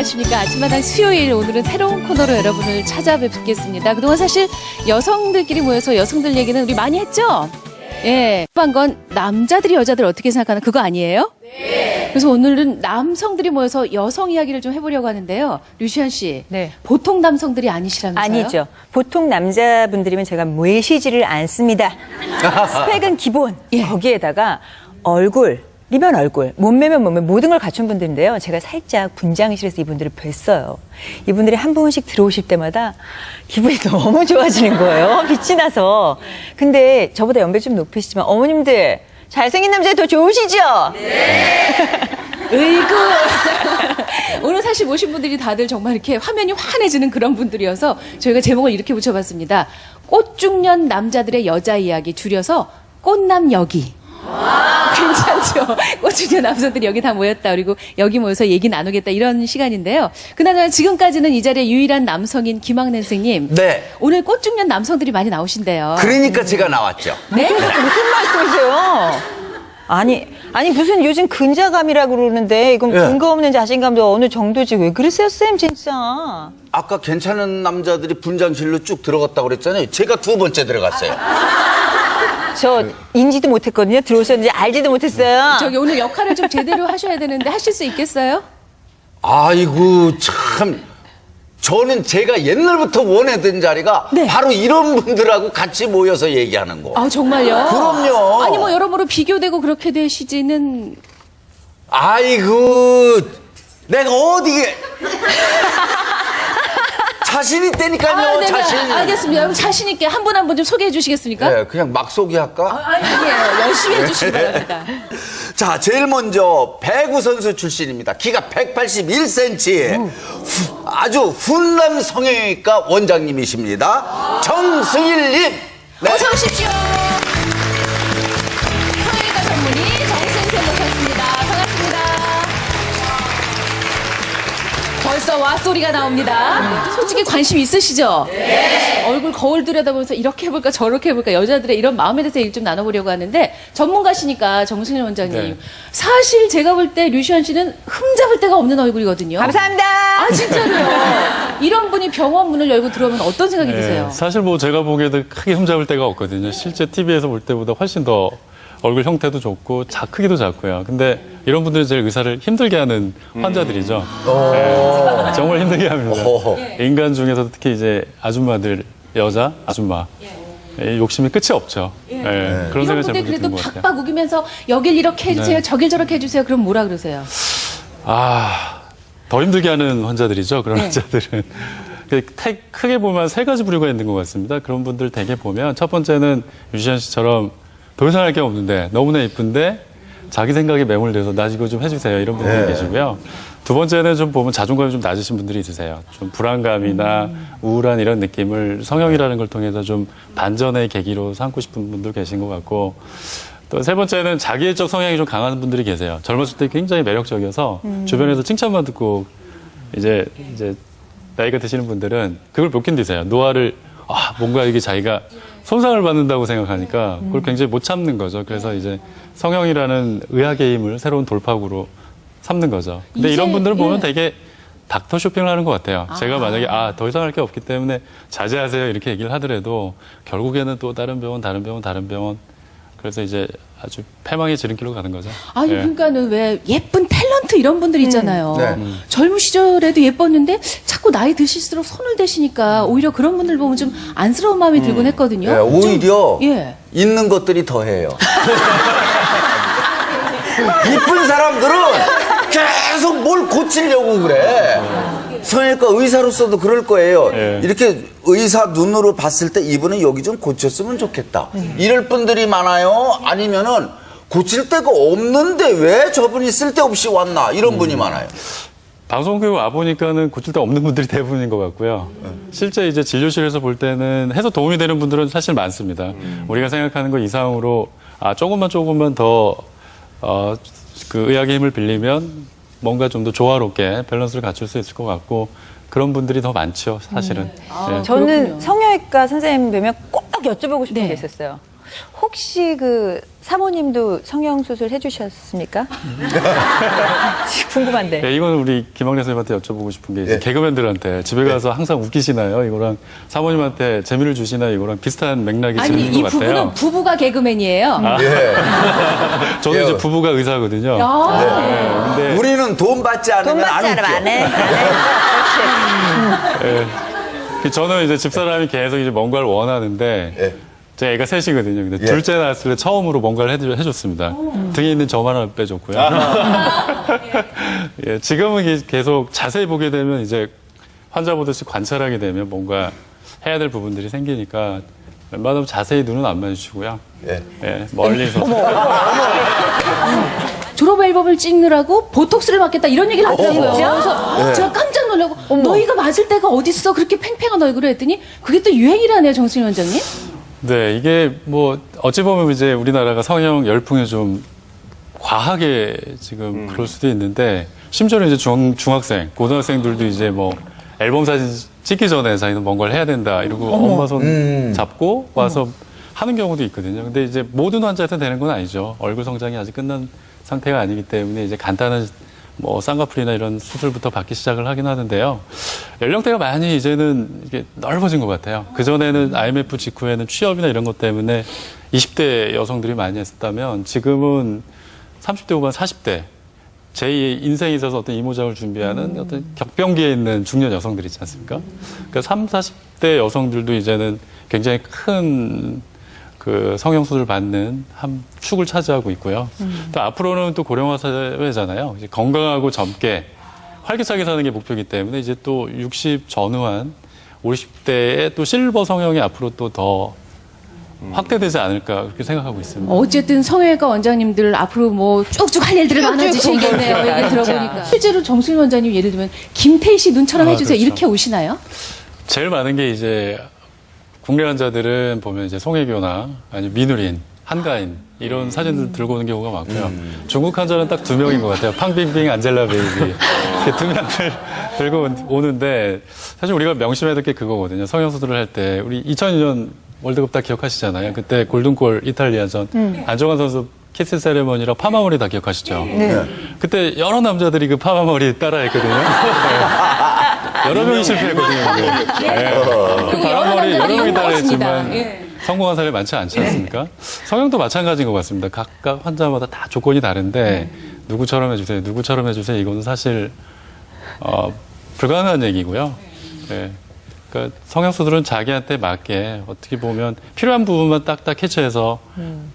안녕하십니까. 아침마당 수요일 오늘은 새로운 코너로 여러분을 찾아뵙겠습니다. 그동안 사실 여성들끼리 모여서 여성들 얘기는 우리 많이 했죠? 예. 한 건 남자들이 여자들 어떻게 생각하나 그거 아니에요? 네. 그래서 오늘은 남성들이 모여서 여성 이야기를 좀 해보려고 하는데요. 류시안 씨. 네. 보통 남성들이 아니시라면서요? 아니죠. 보통 남자분들이면 제가 모시지를 않습니다. 스펙은 기본. 예. 거기에다가 얼굴이면 얼굴, 몸매면 몸매 모든 걸 갖춘 분들인데요. 제가 살짝 분장실에서 이분들을 뵀어요. 이분들이 한 분씩 들어오실 때마다 기분이 너무 좋아지는 거예요. 빛이 나서. 근데 저보다 연배 좀 높으시지만 어머님들 잘생긴 남자 더 좋으시죠? 네. 으이구. 오늘 사실 모신 분들이 다들 정말 이렇게 화면이 환해지는 그런 분들이어서 저희가 제목을 이렇게 붙여봤습니다. 꽃중년 남자들의 여자 이야기, 줄여서 꽃남여기. 괜찮죠? 꽃중년 남자들이 여기 다 모였다. 그리고 여기 모여서 얘기 나누겠다. 이런 시간인데요. 그나저나 지금까지는 이 자리에 유일한 남성인 김학래 선생님. 네. 오늘 꽃중년 남성들이 많이 나오신대요. 그러니까 제가 나왔죠. 네? 무슨 말씀이세요? 아니 무슨 요즘 근자감이라고 그러는데 이건 예. 근거 없는 자신감도 어느 정도지. 왜 그러세요, 쌤 진짜? 아까 괜찮은 남자들이 분장실로 쭉 들어갔다고 그랬잖아요. 제가 두 번째 들어갔어요. 저 인지도 못했거든요. 들어오셨는지 알지도 못했어요. 저기 오늘 역할을 좀 제대로 하셔야 되는데 하실 수 있겠어요? 아이고 참. 저는 제가 옛날부터 원하던 자리가 네. 바로 이런 분들하고 같이 모여서 얘기하는 거. 아, 정말요? 그럼요. 아니, 뭐, 여러모로 비교되고 그렇게 되시지는. 아이고 내가 어디에 자신 있다니까요. 네, 자신. 알겠습니다. 그럼 자신있게 한 분 한 분 좀 소개해 주시겠습니까? 네, 그냥 막 소개할까? 아니에요. 열심히 해주시기 바랍니다. 자, 제일 먼저 배구 선수 출신입니다. 키가 181cm. 아주 훈남 성형외과 원장님이십니다. 정승일님. 네. 어서 오십시오. 성형외과 전문의 정승쌤 모셨습니다. 반갑습니다. 벌써 와 소리가 나옵니다. 솔직히 관심 있으시죠? 네. 얼굴 거울 들여다보면서 이렇게 해볼까 저렇게 해볼까 여자들의 이런 마음에 대해서 얘기 좀 나눠보려고 하는데 전문가시니까 정승일 원장님. 네. 사실 제가 볼 때 류시안 씨는 흠잡을 데가 없는 얼굴이거든요. 감사합니다. 아 진짜로요. 이런 분이 병원 문을 열고 들어오면 어떤 생각이 드세요? 사실 뭐 제가 보기에도 크게 흠잡을 데가 없거든요. 실제 TV에서 볼 때보다 훨씬 더 얼굴 형태도 좋고 크기도 작고요. 근데 이런 분들이 제일 의사를 힘들게 하는 환자들이죠. 네, 정말 힘들게 합니다. 인간 중에서도 특히 이제 아줌마들, 여자 아줌마. 욕심이 끝이 없죠. 네, 그런 이런 생각이 잘 분들 보게 그래도 되는 것 같아요. 박박 우기면서 여길 이렇게 해주세요, 네. 저길 저렇게 해주세요. 그럼 뭐라 그러세요? 더 힘들게 하는 환자들이죠. 그런 네. 환자들은. 크게 보면 세 가지 부류가 있는 것 같습니다. 그런 분들 대개 보면 첫 번째는 유시안 씨처럼 더 이상 할 게 없는데 너무나 이쁜데 자기 생각에 매몰돼서 나 이거 좀 해주세요. 이런 분들이 계시고요. 두 번째는 좀 보면 자존감이 좀 낮으신 분들이 있으세요. 좀 불안감이나 우울한 이런 느낌을 성형이라는 걸 통해서 좀 반전의 계기로 삼고 싶은 분들 계신 것 같고 또 세 번째는 자기애적 성향이 좀 강한 분들이 계세요. 젊었을 때 굉장히 매력적이어서 주변에서 칭찬만 듣고 이제 나이가 드시는 분들은 그걸 못 견디세요. 노화를 뭔가 이게 자기가 손상을 받는다고 생각하니까 그걸 굉장히 못 참는 거죠. 그래서 이제 성형이라는 의학의 힘을 새로운 돌파구로 삼는 거죠. 근데 이제, 이런 분들을 보면 예. 되게 닥터 쇼핑을 하는 것 같아요. 제가 만약에 더 이상 할 게 없기 때문에 자제하세요 이렇게 얘기를 하더라도 결국에는 또 다른 병원 그래서 이제 아주 패망의 지름길로 가는 거죠. 아니 예. 그러니까는 왜 예쁜 탤런트 이런 분들 있잖아요. 네. 젊은 시절에도 예뻤는데 자꾸 나이 드실수록 손을 대시니까 오히려 그런 분들 보면 좀 안쓰러운 마음이 들곤 했거든요. 예, 오히려 예. 있는 것들이 더해요. 이쁜 사람들은 계속 뭘 고치려고 그래. 성형외과 의사로서도 그럴 거예요. 예. 이렇게 의사 눈으로 봤을 때 이분은 여기 좀 고쳤으면 좋겠다. 이럴 분들이 많아요. 아니면은 고칠 데가 없는데 왜 저분이 쓸데없이 왔나 이런 분이 많아요. 방송국에 와보니까는 고칠 데 없는 분들이 대부분인 것 같고요. 실제 이제 진료실에서 볼 때는 해서 도움이 되는 분들은 사실 많습니다. 우리가 생각하는 것 이상으로 조금만 더 그 의학의 힘을 빌리면 뭔가 좀 더 조화롭게 밸런스를 갖출 수 있을 것 같고 그런 분들이 더 많죠, 사실은. 예. 저는 그렇군요. 성형외과 선생님 뵈면 꼭 여쭤보고 싶은 네. 게 있었어요. 혹시 그 사모님도 성형수술 해주셨습니까? 궁금한데. 네, 이건 우리 김학래 선생님한테 여쭤보고 싶은 게 이제 예. 개그맨들한테 집에 가서 항상 웃기시나요? 이거랑 사모님한테 재미를 주시나요? 이거랑 비슷한 맥락이 아니, 지금 이 있는 것 부부는 같아요. 부부가 개그맨이에요. 예. 저도 예. 이제 부부가 의사거든요. 아, 네, 근데 우리는 돈 받지 않으면 돈 안 받지 않으면 웃겨. 안 해. 저는 이제 집사람이 계속 이제 뭔가를 원하는데 예. 제 애가 셋이거든요. 근데 예. 둘째 낳았을 때 처음으로 뭔가를 해줬습니다. 등에 있는 점 하나 빼줬고요. 예, 지금은 계속 자세히 보게 되면 이제 환자 보듯이 관찰하게 되면 뭔가 해야 될 부분들이 생기니까 웬만하면 자세히 눈은 안 마주치고요. 예. 예, 멀리서. 졸업 앨범을 찍느라고 보톡스를 맞겠다 이런 얘기를 하더라고요. 그래서 제가 깜짝 놀라고 너희가 맞을 데가 어딨어 그렇게 팽팽한 얼굴을 했더니 그게 또 유행이라네요, 정순희 원장님. 네, 이게 뭐 어찌 보면 이제 우리나라가 성형 열풍에 좀 과하게 지금 그럴 수도 있는데 심지어는 이제 중학생, 고등학생들도 이제 뭐 앨범 사진 찍기 전에 자기는 뭔가를 해야 된다 이러고 엄마 손 잡고 와서 하는 경우도 있거든요. 근데 이제 모든 환자한테 되는 건 아니죠. 얼굴 성장이 아직 끝난 상태가 아니기 때문에 이제 간단한 뭐 쌍꺼풀이나 이런 수술부터 받기 시작을 하긴 하는데요. 연령대가 많이 이제는 이게 넓어진 것 같아요. 그전에는 IMF 직후에는 취업이나 이런 것 때문에 20대 여성들이 많이 했다면 지금은 30대 후반 40대 제2의 인생에 있어서 어떤 이모작을 준비하는 어떤 격변기에 있는 중년 여성들 있지 않습니까? 그러니까 30, 40대 여성들도 이제는 굉장히 큰 그 성형수술 받는 한 축을 차지하고 있고요. 또 앞으로는 또 고령화 사회잖아요. 이제 건강하고 젊게 활기차게 사는 게 목표이기 때문에 이제 또 60 전후한 50대의 또 실버 성형이 앞으로 또 더 확대되지 않을까 그렇게 생각하고 있습니다. 어쨌든 성형외과 원장님들 앞으로 뭐 쭉쭉 할 일들이 많아지시겠네요. 공부해라, 얘기 진짜. 들어보니까. 실제로 정순희 원장님 예를 들면 김태희 씨 눈처럼 해주세요. 그렇죠. 이렇게 오시나요? 제일 많은 게 이제 국내 환자들은 보면 이제 송혜교나 아니면 민우린, 한가인 이런 사진들 들고 오는 경우가 많고요. 중국 환자는 딱 2명인 것 같아요. 팡빙빙, 안젤라 베이비 이렇게 2명을 들고 오는데 사실 우리가 명심해야 될 게 그거거든요. 성형수술을 할 때 우리 2002년 월드컵 다 기억하시잖아요. 그때 골든골 이탈리아전 안정환 선수 키스 세레머니랑 파마머리 다 기억하시죠? 네. 그때 여러 남자들이 그 파마머리 따라했거든요. 네. 여러 명이 실패했거든요. 그게. 네. 그 파마머리 여러 명이 따라했지만 예. 성공한 사람이 많지 않지 않습니까? 성형도 마찬가지인 것 같습니다. 각각 환자마다 다 조건이 다른데 누구처럼 해주세요, 누구처럼 해주세요. 이거는 사실 불가능한 얘기고요. 네. 그러니까 성형수술은 자기한테 맞게 어떻게 보면 필요한 부분만 딱딱 캐치해서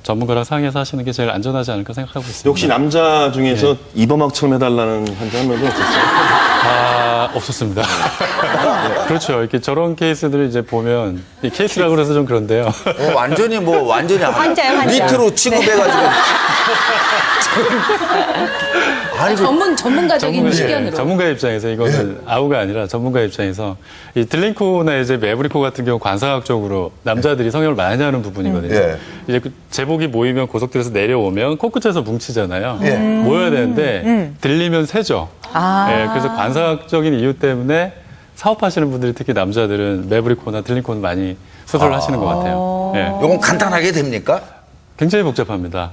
전문가랑 상의해서 하시는 게 제일 안전하지 않을까 생각하고 있습니다. 혹시 남자 중에서 이범학처럼 해달라는 환자 한 명도 없었어요? 아, 없었습니다. 그렇죠. 이렇게 저런 케이스들을 이제 보면, 이 케이스라고 그래서 좀 그런데요. 완전히 환자예요, 환자. 밑으로 취급해가지고. 아니, 전문가적인 시견으로. 전문가 입장에서 이거는 아우가 아니라 전문가 입장에서 이 들링코나 이제 매브리코 같은 경우 관상학적으로 남자들이 성형을 많이 하는 부분이거든요. 예. 이제 그 제복이 모이면 고속도로에서 내려오면 코끝에서 뭉치잖아요. 예. 모여야 되는데 들리면 새죠. 예, 그래서 관상학적인 이유 때문에 사업하시는 분들이 특히 남자들은 매브리코나 들링코는 많이 수술을 하시는 것 같아요. 예. 요건 간단하게 됩니까? 굉장히 복잡합니다.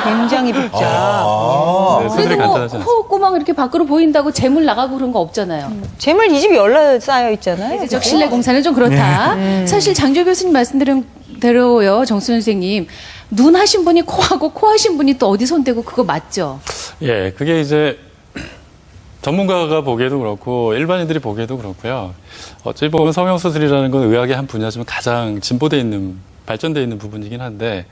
굉장히 복잡. 네, 수술이 그래도 뭐 간단하지 않습니다. 코구멍 이렇게 밖으로 보인다고 재물 나가고 그런 거 없잖아요. 재물 이 집이 열라 쌓여 있잖아요. 대적 실내 공사는 좀 그렇다. 사실 장조 교수님 말씀드린 대로요, 정순 선생님. 눈 하신 분이 코하고 코 하신 분이 또 어디 손대고 그거 맞죠? 예, 그게 이제 전문가가 보기에도 그렇고 일반인들이 보기에도 그렇고요. 어찌 보면 성형수술이라는 건 의학의 한 분야지만 가장 진보돼 있는, 발전돼 있는 부분이긴 한데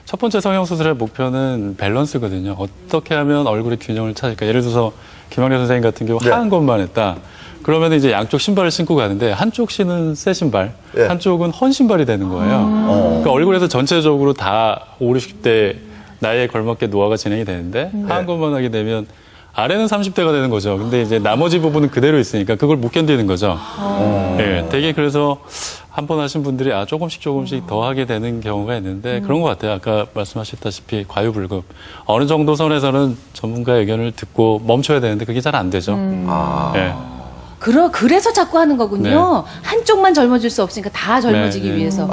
첫 번째 성형수술의 목표는 밸런스거든요. 어떻게 하면 얼굴의 균형을 찾을까. 예를 들어서 김학래 선생님 같은 경우 네. 하얀 것만 했다. 그러면 이제 양쪽 신발을 신고 가는데 한쪽 신은 새 신발, 네. 한쪽은 헌 신발이 되는 거예요. 그러니까 얼굴에서 전체적으로 다 5, 60대 나이에 걸맞게 노화가 진행이 되는데 하얀 것만 하게 되면 아래는 30대가 되는 거죠. 근데 이제 나머지 부분은 그대로 있으니까 그걸 못 견디는 거죠. 예, 되게 그래서 한 번 하신 분들이 조금씩 더 하게 되는 경우가 있는데 그런 것 같아요. 아까 말씀하셨다시피 과유불급. 어느 정도 선에서는 전문가의 의견을 듣고 멈춰야 되는데 그게 잘 안 되죠. 예. 그래서 자꾸 하는 거군요. 한쪽만 젊어질 수 없으니까 다 젊어지기 네, 네. 위해서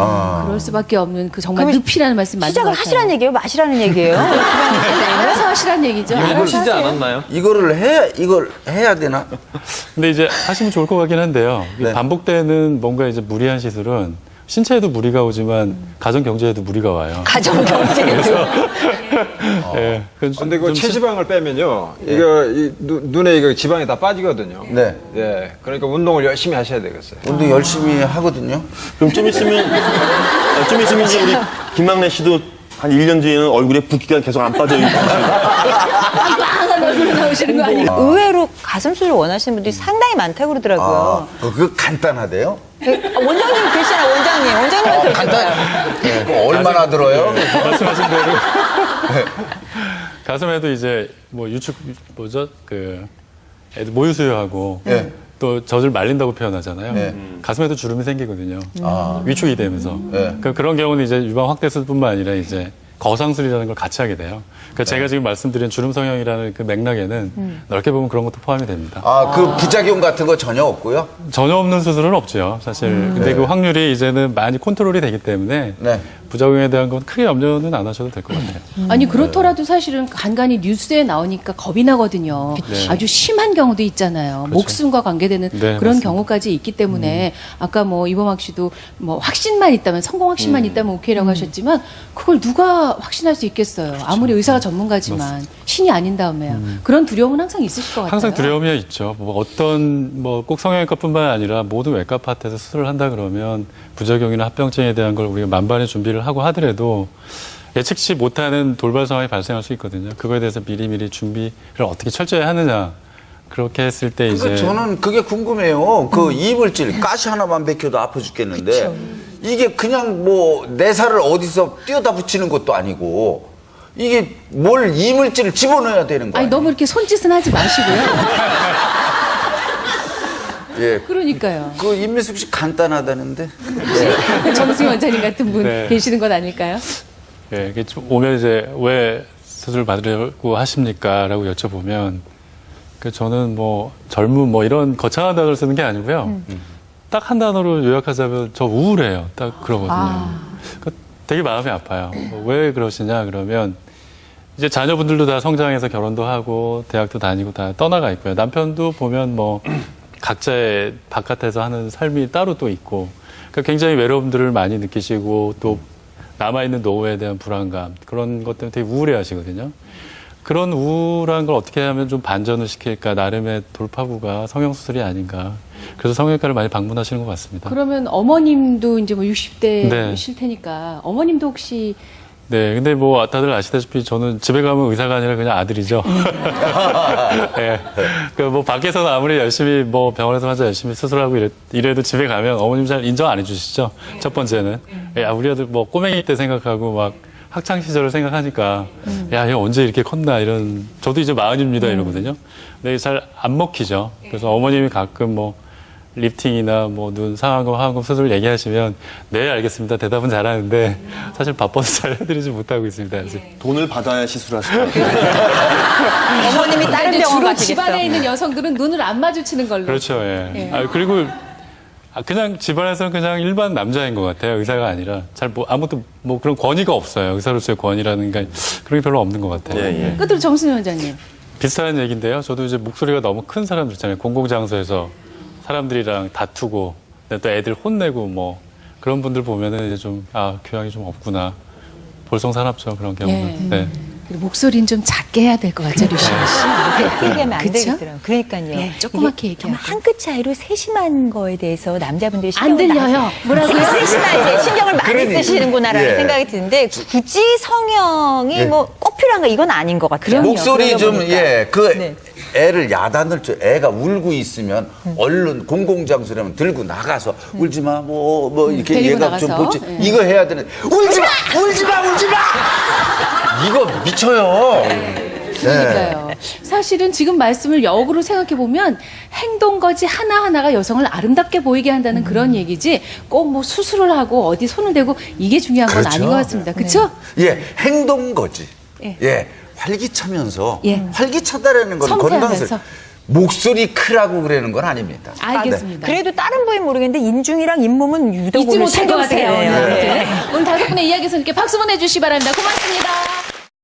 그럴 수밖에 없는 그 정말 그러면 늪이라는 말씀 맞는 것 시작을 같아요. 하시라는 얘기예요? 마시라는 얘기예요? 알아서 하시라는 얘기죠. 알아서 해보시지 하세요. 않았나요? 이걸 해야 되나? 근데 이제 하시면 좋을 것 같긴 한데요. 네. 반복되는 뭔가 이제 무리한 시술은 신체에도 무리가 오지만 가정 경제에도 무리가 와요. 가정 경제도. 예. 그건 좀- 근데 그 좀 체지방을 빼면요, 이거 눈에 이거 지방이 다 빠지거든요. 네. 예, 그러니까 운동을 열심히 하셔야 되겠어요. 운동 열심히 하거든요. 그럼 좀 있으면 이제 우리 김학래 씨도 한 1년 뒤에는 얼굴에 붓기가 계속 안 빠져 있고. 빵빵한 얼굴로 나오시는 거 아니에요? 의외로 가슴 수술을 원하시는 분들이 상당히 많다고 그러더라고요. 그거 간단하대요? 원장님 계시잖아요, 원장님. 원장님한테 여쭤봐요. 그거 얼마나 들어요? 말씀하신 대로 가슴에도 이제 뭐 유축 뭐죠 그 애들 모유 수유하고 네. 또 젖을 말린다고 표현하잖아요. 네. 가슴에도 주름이 생기거든요. 아. 위축이 되면서 네. 그런 경우는 이제 유방 확대술뿐만 아니라 이제 거상술이라는 걸 같이 하게 돼요. 그러니까 제가 지금 말씀드린 주름 성형이라는 그 맥락에는 넓게 보면 그런 것도 포함이 됩니다. 그 부작용 같은 거 전혀 없고요? 전혀 없는 수술은 없죠, 사실. 근데 그 확률이 이제는 많이 컨트롤이 되기 때문에 네. 부작용에 대한 건 크게 염려는 안 하셔도 될 것 같아요. 아니 그렇더라도 사실은 간간히 뉴스에 나오니까 겁이 나거든요. 네. 아주 심한 경우도 있잖아요. 목숨과 관계되는 네, 그런 맞습니다. 경우까지 있기 때문에 아까 뭐 이범학 씨도 뭐 확신만 있다면 성공 확신만 있다면 오케이라고 하셨지만 그걸 누가 확신할 수 있겠어요. 아무리 의사가 전문가지만 신이 아닌 다음에야 그런 두려움은 항상 있으실 것 같아요. 항상 두려움이 있죠. 뭐 어떤 뭐 꼭 성형외과뿐만 아니라 모든 외과 파트에서 수술을 한다 그러면 부작용이나 합병증에 대한 걸 우리가 만반의 준비를 하고 하더라도 예측치 못하는 돌발 상황이 발생할 수 있거든요. 그거에 대해서 미리미리 준비를 어떻게 철저히 하느냐. 그렇게 했을 때 이제 저는 그게 궁금해요. 그 이물질, 가시 하나만 베껴도 아파 죽겠는데 이게 그냥 뭐 내 살을 어디서 띄어다 붙이는 것도 아니고 이게 뭘 이물질을 집어넣어야 되는 거예요. 아니 너무 이렇게 손짓은 하지 마시고요. 예. 그러니까요. 그 임미숙 씨 간단하다는데. 정승 원장님 같은 분 네. 계시는 건 아닐까요? 예, 이게 좀 오면 이제 왜 수술 받으려고 하십니까?라고 여쭤보면 그 저는 뭐 젊은 뭐 이런 거창한 단어를 쓰는 게 아니고요. 딱 한 단어로 요약하자면 저 우울해요. 딱 그러거든요. 그 되게 마음이 아파요. 왜 그러시냐 그러면 이제 자녀분들도 다 성장해서 결혼도 하고 대학도 다니고 다 떠나가 있고요. 남편도 보면 뭐 각자의 바깥에서 하는 삶이 따로 또 있고 그러니까 굉장히 외로움들을 많이 느끼시고 또 남아있는 노후에 대한 불안감 그런 것 때문에 되게 우울해하시거든요. 그런 우울한 걸 어떻게 하면 좀 반전을 시킬까 나름의 돌파구가 성형수술이 아닌가. 그래서 성형외과를 많이 방문하시는 것 같습니다. 그러면 어머님도 이제 뭐 60대실 네. 테니까 어머님도 혹시 네, 근데 뭐 다들 아시다시피 저는 집에 가면 의사가 아니라 그냥 아들이죠. 예. 그 뭐 밖에서는 아무리 열심히 뭐 병원에서 환자 열심히 수술하고 이래도 집에 가면 어머님 잘 인정 안 해주시죠. 첫 번째는. 야, 우리 아들 뭐 꼬맹이 때 생각하고 막 학창 시절을 생각하니까 야, 얘 언제 이렇게 컸나 이런 저도 이제 40입니다 이러거든요. 근데 잘 안 먹히죠. 그래서 어머님이 가끔 뭐 리프팅이나 뭐 눈 상하검 하하검 수술 얘기하시면 네 알겠습니다 대답은 잘하는데 사실 바빠서 잘 해드리지 못하고 있습니다 아직. 돈을 받아야 시술하시죠. 어머님이 다른 근데 병원 주로 가시겠어. 집안에 있는 여성들은 눈을 안 마주치는 걸로. 그렇죠. 예. 예. 그리고 그냥 집안에서는 그냥 일반 남자인 것 같아요. 의사가 아니라 잘 뭐 아무것도 뭐 그런 권위가 없어요. 의사로서의 권위라는 게 그런 게 별로 없는 것 같아요. 예, 예. 끝으로 정승 원장님. 비슷한 얘기인데요. 저도 이제 목소리가 너무 큰 사람들 있잖아요. 공공장소에서 사람들이랑 다투고 또 애들 혼내고 뭐 그런 분들 보면은 이제 좀 교양이 좀 없구나. 볼썽사납죠 그런 경우는. 네. 그리고 목소리는 좀 작게 해야 될 것 같죠, 류시아 씨. 얘기하면 안 그쵸? 되겠더라고요. 그러니까요. 네, 조그맣게 이게 정말 얘기하고. 한 끗 차이로 세심한 거에 대해서 남자분들이 안 들려요. 뭐라고요? 세심한 신경을 많이 그러니, 쓰시는구나라는 예. 생각이 드는데 굳이 성형이 예. 뭐 꼭 필요한가 이건 아닌 것 같아요. 그럼요. 목소리 그러다 좀, 보니까. 예, 그 네. 애를 야단을 줘. 애가 울고 있으면 얼른 공공장소라면 들고 나가서 울지 마, 뭐, 이렇게 데리고 얘가 좀 나가서? 보지. 예. 이거 해야 되는데, 울지 마! 울지 마! 울지 마! 이거 미쳐요. 그러니까요. 사실은 지금 말씀을 역으로 생각해 보면 행동거지 하나하나가 여성을 아름답게 보이게 한다는 그런 얘기지 꼭 뭐 수술을 하고 어디 손을 대고 이게 중요한 건 그렇죠. 아닌 것 같습니다. 그렇죠? 예, 행동거지. 예. 예, 활기차면서 예. 활기차다라는 건 섬세하면서. 건강스 목소리 크라고 그러는 건 아닙니다. 알겠습니다. 그래도 다른 부위 모르겠는데 인중이랑 잇몸은 유독 잊지 오늘 못할 것 신경 같아요. 쓰여요. 오늘. 오늘 5분의 이야기 손님께 박수 보내주시기 바랍니다. 고맙습니다.